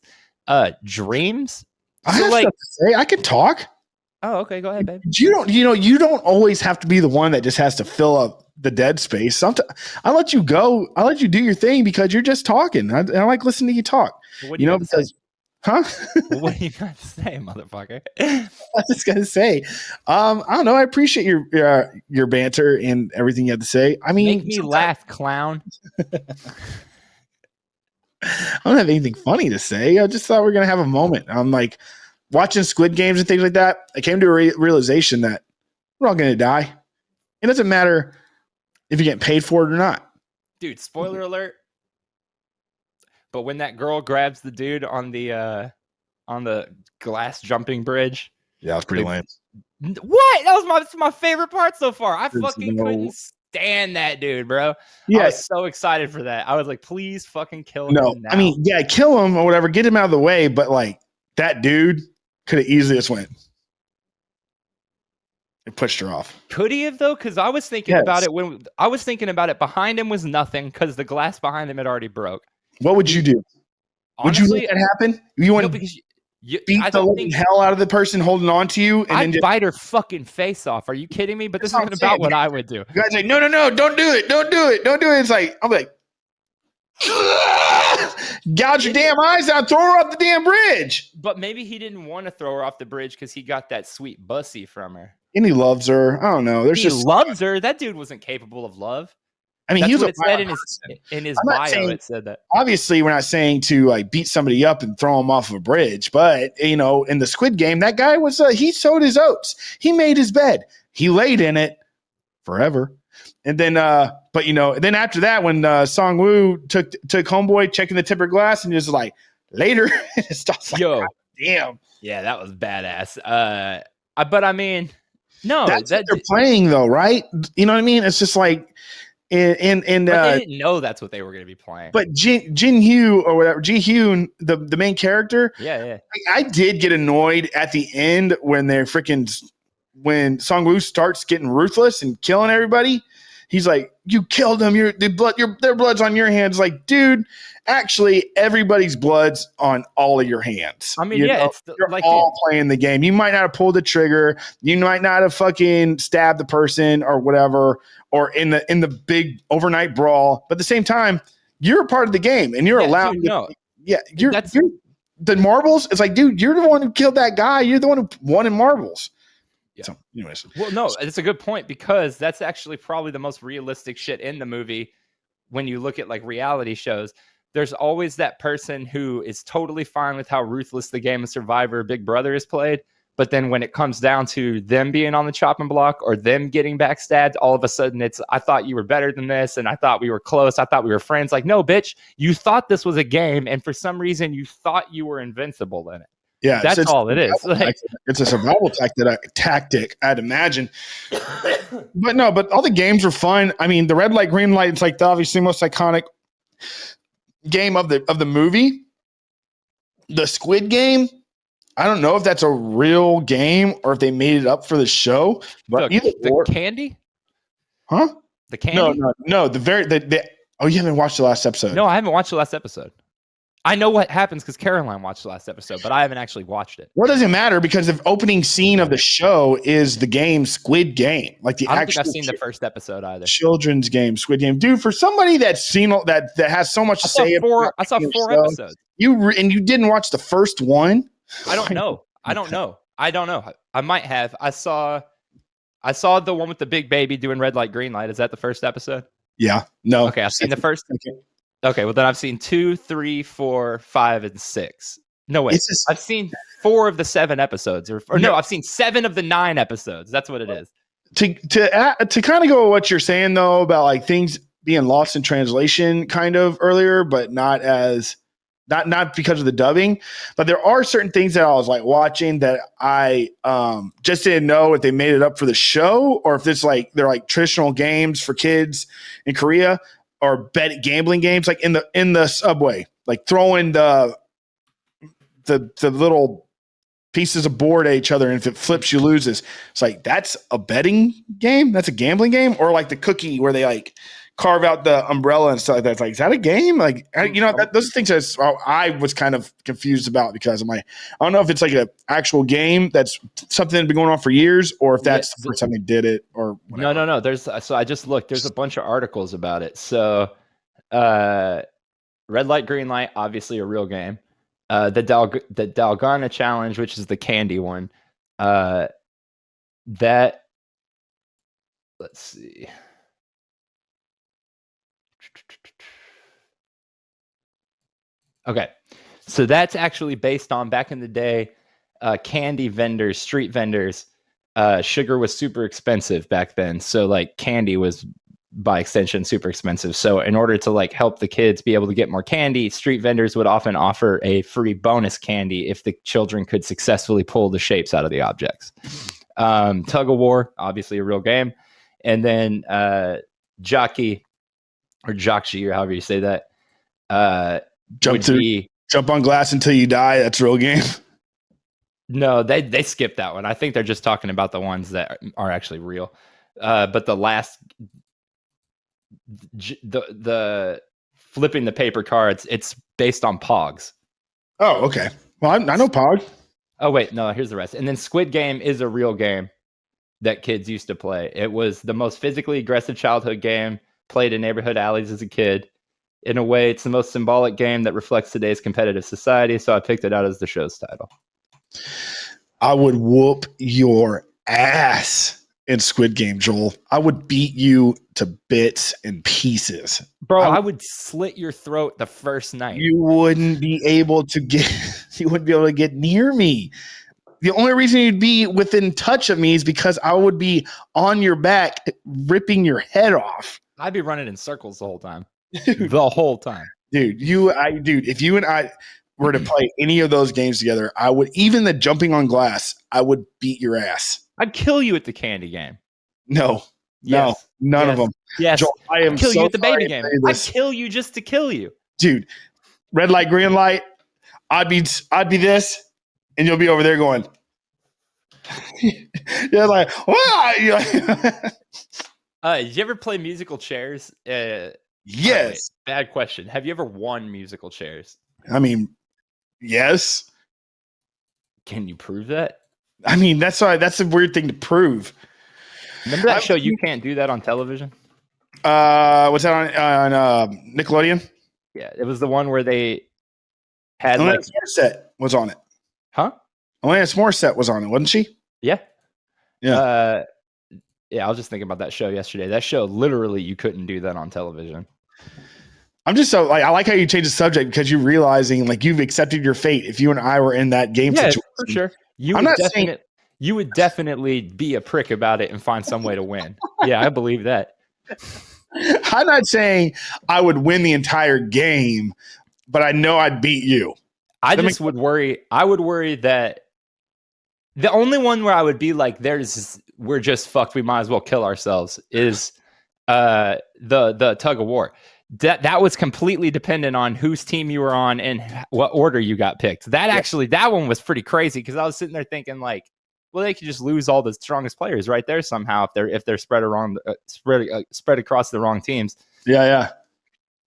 Dreams. I have stuff to say. I can talk. Oh, okay. Go ahead, babe. You don't always have to be the one that just has to fill up the dead space. Sometimes I let you go. I let you do your thing because you're just talking. I like listening to you talk. What do you know, because huh? What do you got to say, motherfucker? I was just gonna say, I don't know. I appreciate your banter and everything you have to say. I mean, make me laugh, clown. I don't have anything funny to say. I just thought we were gonna have a moment. I'm like watching Squid Games and things like that. I came to a realization that we're all gonna die. It doesn't matter if you get paid for it or not. Dude, spoiler alert. But when that girl grabs the dude on the glass jumping bridge. Yeah, it was pretty lame. What? That was my favorite part so far. I fucking couldn't stand that dude, bro. Yeah. I was so excited for that. I was like, please fucking kill him. No, now. I mean, yeah, kill him or whatever, get him out of the way, but like that dude could have easily just went. It pushed her off. Could he have though? Because I was thinking about it when I was thinking about it. Behind him was nothing because the glass behind him had already broke. What would you do? Honestly, would you let that happen? You want to beat the living hell out of the person holding on to you, and I'd bite her fucking face off. Are you kidding me? But this isn't about what I would do. You guys like, no, don't do it, don't do it, don't do it. It's like I'm like, gouge your damn eyes out, throw her off the damn bridge. But maybe he didn't want to throw her off the bridge because he got that sweet bussy from her. And he loves her. I don't know. He loves her. That dude wasn't capable of love. I mean, he was said in his bio. It said that. Obviously, we're not saying to like beat somebody up and throw him off of a bridge, but in the Squid Game, that guy was he sowed his oats. He made his bed. He laid in it forever, and then then after that, when Song Woo took homeboy checking the tempered glass and just like later, like, yo, damn, yeah, that was badass. But I mean, no, that's what they're playing though, right? You know what I mean? It's just like. But they didn't know that's what they were going to be playing. But Jin Hyo or whatever, Ji Hyun, the main character. Yeah. I did get annoyed at the end when when Song Woo starts getting ruthless and killing everybody. He's like, "You killed them. Their blood's on your hands." Like, dude, actually, everybody's blood's on all of your hands. I mean, you're like all playing the game. You might not have pulled the trigger. You might not have fucking stabbed the person or whatever. Or in the big overnight brawl, but at the same time, you're a part of the game, and you're allowed. You're the marbles. It's like, dude, you're the one who killed that guy. You're the one who won in marbles. Yeah. So, anyways, well, no, it's a good point because that's actually probably the most realistic shit in the movie. When you look at like reality shows, there's always that person who is totally fine with how ruthless the game of Survivor Big Brother is played. But then when it comes down to them being on the chopping block or them getting backstabbed, all of a sudden it's, I thought you were better than this. And I thought we were close. I thought we were friends. Like, no, bitch, you thought this was a game. And for some reason you thought you were invincible in it. Yeah. That's all it is. Like, it's a survival tactic, I'd imagine. But all the games are fun. I mean, the red light, green light, it's like the obviously most iconic game of the movie. The Squid Game. I don't know if that's a real game or if they made it up for the show. But the candy? Huh? The candy? No. Oh, you haven't watched the last episode? No, I haven't watched the last episode. I know what happens because Caroline watched the last episode, but I haven't actually watched it. Well, it doesn't matter because the opening scene of the show is the game Squid Game. Like I don't think I've seen the first episode either. Children's game, Squid Game. Dude, for somebody that's seen that has so much to say about I saw 4 episodes. You didn't watch the first one? I don't know. I don't know. I might have. I saw the one with the big baby doing red light, green light. Is that the first episode? Yeah. No. Okay, I've seen the first. Okay, well then I've seen 2, 3, 4, 5, and 6. No wait, I've seen 4 of the 7 episodes, no, I've seen 7 of the 9 episodes. That's what it is. To kind of go with what you're saying though about like things being lost in translation, kind of earlier, but not as. Not because of the dubbing, but there are certain things that I was like watching that I just didn't know if they made it up for the show or if it's like they're like traditional games for kids in Korea or gambling games like in the subway, like throwing the little pieces of board at each other, and if it flips, you loses. It's like that's a betting game, that's a gambling game, or like the cookie where they like carve out the umbrella and stuff like that. It's like, is that a game? Like, those things I was kind of confused about because I'm like, I don't know if it's like an actual game that's something that's been going on for years, or if that's the first time they did it, or whatever. No. So I just looked. There's a bunch of articles about it. So, red light, green light, obviously a real game. The Dalgona challenge, which is the candy one. That, let's see. Okay, so that's actually based on back in the day, candy vendors, street vendors. Sugar was super expensive back then, so like candy was by extension super expensive. So in order to like help the kids be able to get more candy, street vendors would often offer a free bonus candy if the children could successfully pull the shapes out of the objects. Tug of war, obviously a real game, and then jockey or jockey or however you say that. Jump on glass until you die. That's a real game. No, they skipped that one. I think they're just talking about the ones that are actually real. But the last, the flipping the paper cards, it's based on Pogs. Oh, okay. Well, I know Pog. Oh wait, no. Here's the rest. And then Squid Game is a real game that kids used to play. It was the most physically aggressive childhood game played in neighborhood alleys as a kid. In a way, it's the most symbolic game that reflects today's competitive society, so I picked it out as the show's title. I would whoop your ass in Squid Game, Joel. I would beat you to bits and pieces. Bro, I would slit your throat the first night. You wouldn't be able to get near me. The only reason you'd be within touch of me is because I would be on your back ripping your head off. I'd be running in circles the whole time. The whole time. Dude, if you and I were to play any of those games together, I would, even the jumping on glass, I would beat your ass. I'd kill you at the candy game. No, none of them. Yes, Joel, I am I'd kill so you at the baby game. I'd this. kill you just to kill you. Dude, red light, green light, I'd be this, and you'll be over there going, you're like, wow. Did you ever play musical chairs? Yes. Bad question. Have you ever won musical chairs? I mean, yes. Can you prove that? I mean, that's a weird thing to prove. Remember that show, You Can't Do That on Television? What's that on Nickelodeon? Yeah, it was the one where they had Alanis Morissette was on it. Huh? Alanis Morissette was on it, wasn't she? Yeah. Yeah. Yeah, I was just thinking about that show yesterday. That show, literally, you couldn't do that on television. I'm just so like, I like how you change the subject because you're realizing like you've accepted your fate. If you and I were in that game situation, for sure. You would definitely be a prick about it and find some way to win. Yeah, I believe that. I'm not saying I would win the entire game, but I know I'd beat you. I would worry. I would worry that the only one where I would be like, we're just fucked. We might as well kill ourselves is the tug of war. That was completely dependent on whose team you were on and what order you got picked. That one was pretty crazy because I was sitting there thinking like, well, they could just lose all the strongest players right there somehow if they're spread across the wrong teams. Yeah.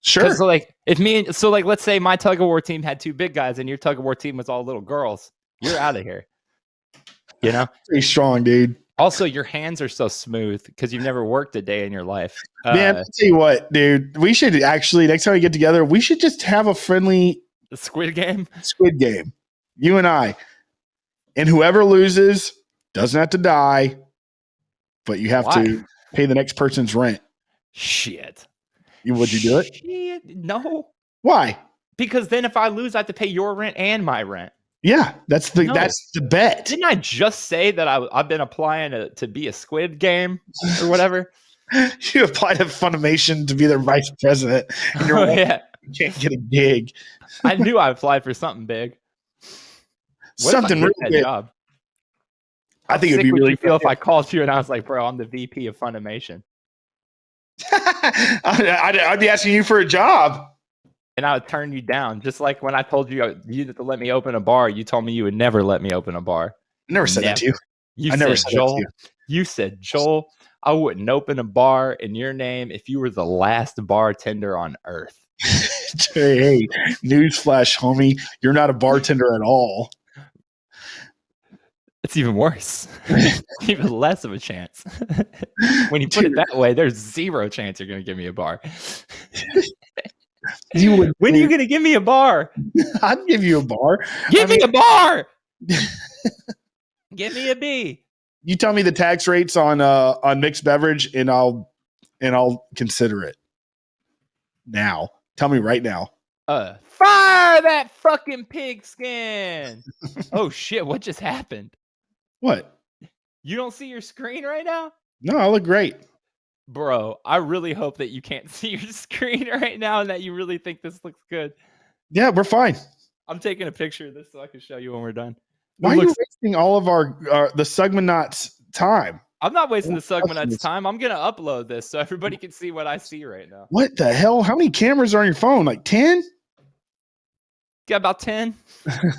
Sure. So let's say my tug of war team had two big guys and your tug of war team was all little girls. You're out of here. You know, pretty strong, dude. Also, your hands are so smooth because you've never worked a day in your life. Man, I'll tell you what, dude. We should actually, next time we get together, we should just have a friendly Squid Game. You and I. And whoever loses doesn't have to die, but you have to pay the next person's rent. Shit. Would you do it? Shit. No. Why? Because then if I lose, I have to pay your rent and my rent. Yeah, that's the bet. Didn't I just say that I've been applying to be a Squid Game or whatever? You applied to Funimation to be their vice president. And you can't get a gig. I knew I applied for something big. Something really big. Job? I think it'd be really feel if I called you and I was like, bro, I'm the VP of Funimation. I'd be asking you for a job. And I would turn you down. Just like when I told you to let me open a bar, you told me you would never let me open a bar. I never said that to you. You said, Joel, I wouldn't open a bar in your name if you were the last bartender on earth. Hey, newsflash, homie. You're not a bartender at all. It's even worse. Even less of a chance. When you put it that way, there's zero chance you're going to give me a bar. When are you going to give me a bar? I'd give you a bar. Give me a bar. Give me a B. You tell me the tax rates on mixed beverage, and I'll consider it. Now, tell me right now. Fire that fucking pigskin. Oh shit! What just happened? What? You don't see your screen right now? No, I look great. Bro, I really hope that you can't see your screen right now and that you really think this looks good. Yeah, we're fine. I'm taking a picture of this so I can show you when we're done. Why are you wasting all of the Sugmanauts' time? I'm not wasting the Sugmanauts' time. I'm going to upload this so everybody can see what I see right now. What the hell? How many cameras are on your phone? Like 10? Got about 10.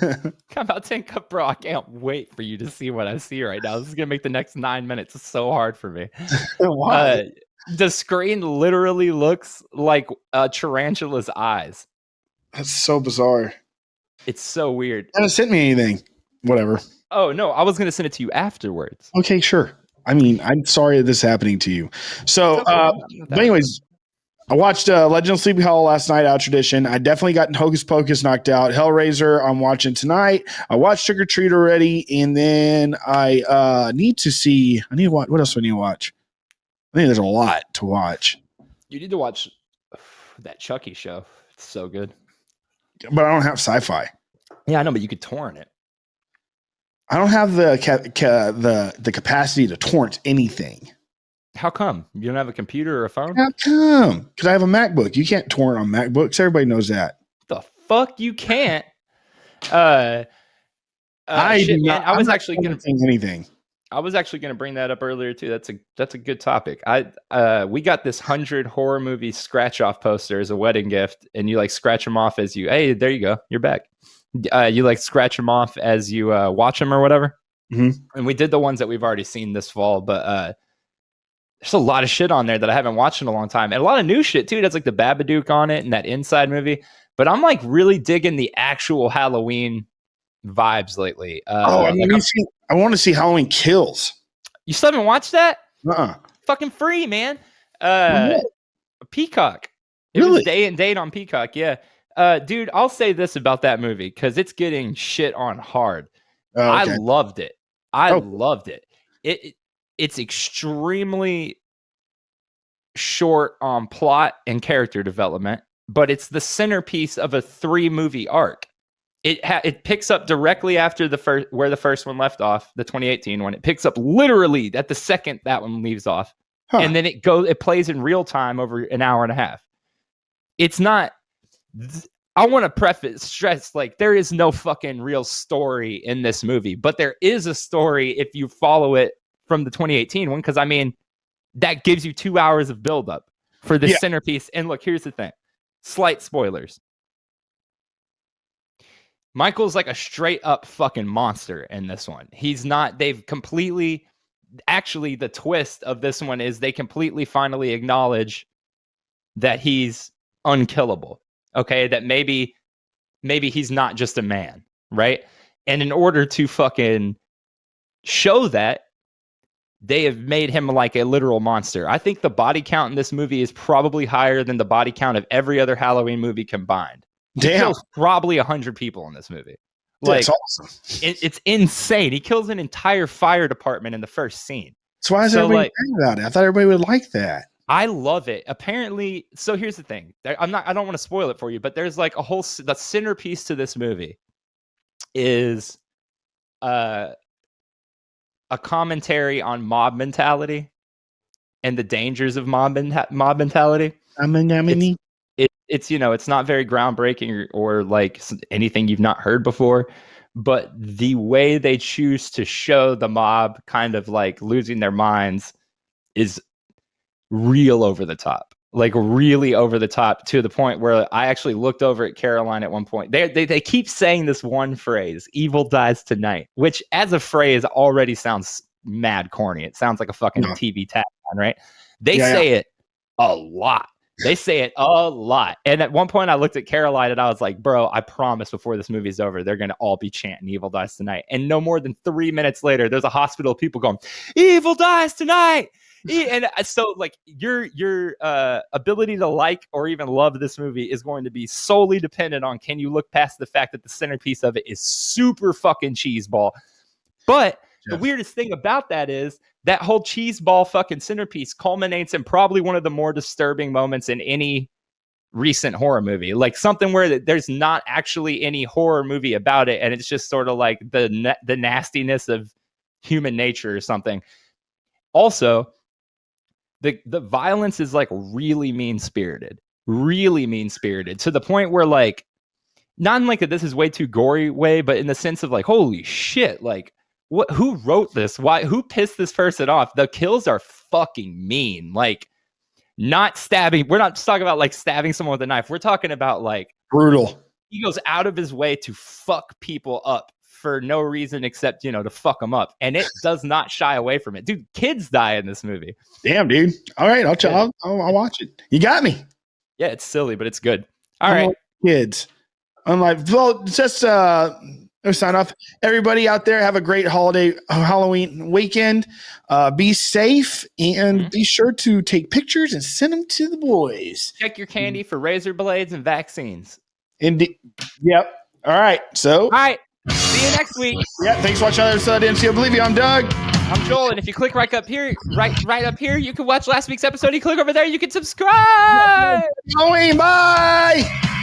Got about 10. Bro, I can't wait for you to see what I see right now. This is going to make the next 9 minutes so hard for me. Why? The screen literally looks like a tarantula's eyes. That's so bizarre. It's so weird. You haven't sent me anything. Whatever. Oh, no. I was going to send it to you afterwards. Okay, sure. I mean, I'm sorry that this is happening to you. So, but anyways, I watched Legend of Sleepy Hollow last night, out of tradition. I definitely got Hocus Pocus knocked out. Hellraiser, I'm watching tonight. I watched Trick or Treat already, and then I need to watch. What else do I need to watch? I think there's a lot to watch. You need to watch that Chucky show. It's so good. But I don't have sci-fi. Yeah, I know, but you could torrent it. I don't have the capacity to torrent anything. How come? You don't have a computer or a phone? How come? Because I have a MacBook. You can't torrent on MacBooks. Everybody knows that. The fuck you can't. I was actually going to bring that up earlier too. That's a good topic. We got this 100 horror movie scratch off poster as a wedding gift, and you like scratch them off as you. Hey, there you go. You're back. You like scratch them off as you watch them or whatever. Mm-hmm. And we did the ones that we've already seen this fall, but there's a lot of shit on there that I haven't watched in a long time, and a lot of new shit too. That's like the Babadook on it and that Inside movie. But I'm like really digging the actual Halloween vibes lately. I want to see Halloween Kills. You still haven't watched that? Fucking free, man. What? Peacock. It Really? was day and date on Peacock. Yeah. Dude, I'll say this about that movie because it's getting shit on hard. Okay. I loved it. Loved it. It's extremely short on plot and character development, but it's the centerpiece of a 3-movie arc. It picks up directly after where the first one left off, the 2018 one. It picks up literally at the second that one leaves off. Huh. And then it plays in real time over an hour and a half. It's not, I want to stress, like, there is no fucking real story in this movie, but there is a story if you follow it from the 2018 one, because I mean, that gives you 2 hours of buildup for this centerpiece. And look, here's the thing. Slight spoilers. Michael's like a straight up fucking monster in this one. He's not, actually the twist of this one is they completely finally acknowledge that he's unkillable. Okay, that maybe he's not just a man, right? And in order to fucking show that, they have made him like a literal monster. I think the body count in this movie is probably higher than the body count of every other Halloween movie combined. He kills probably 100 people in this movie. Like, that's awesome. It's insane. He kills an entire fire department in the first scene. So why is everybody mad about it? I thought everybody would like that. I love it. Apparently, so here's the thing. I don't want to spoil it for you, but there's like the centerpiece to this movie is a commentary on mob mentality and the dangers of mob mentality. It's it's not very groundbreaking or like anything you've not heard before, but the way they choose to show the mob kind of like losing their minds is real over the top, like really over the top, to the point where I actually looked over at Caroline at one point. They keep saying this one phrase, "Evil dies tonight," which as a phrase already sounds mad corny. It sounds like a fucking TV right? They say it a lot. They say it a lot. And at one point I looked at Caroline and I was like, bro, I promise before this movie's over, they're going to all be chanting Evil Dies Tonight. And no more than 3 minutes later, there's a hospital of people going, Evil Dies Tonight. And so like your ability to like or even love this movie is going to be solely dependent on, can you look past the fact that the centerpiece of it is super fucking cheeseball. But the weirdest thing about that is that whole cheeseball fucking centerpiece culminates in probably one of the more disturbing moments in any recent horror movie. Like something where there's not actually any horror movie about it, and it's just sort of like the nastiness of human nature or something. Also, the violence is like really mean-spirited to the point where like, not in like that this is way too gory way, but in the sense of like, holy shit, like, what? Who wrote this? Why? Who pissed this person off? The kills are fucking mean. Like, not stabbing. We're not just talking about like stabbing someone with a knife. We're talking about like brutal. He goes out of his way to fuck people up for no reason except, you know, to fuck them up, and it does not shy away from it. Dude, kids die in this movie. Damn, dude. All right, I'll watch it. You got me. Yeah, it's silly, but it's good. All right, kids. I'm like, well, just sign off. Everybody out there, have a great Halloween weekend. Be safe and be sure to take pictures and send them to the boys. Check your candy for razor blades and vaccines. Indeed. Yep. All right. So. All right. See you next week. Yeah. Thanks for watching another episode of IDSIBIBY. I'm Doug. I'm Joel, and if you click right up here, right up here, you can watch last week's episode. You click over there, you can subscribe. Halloween. Bye.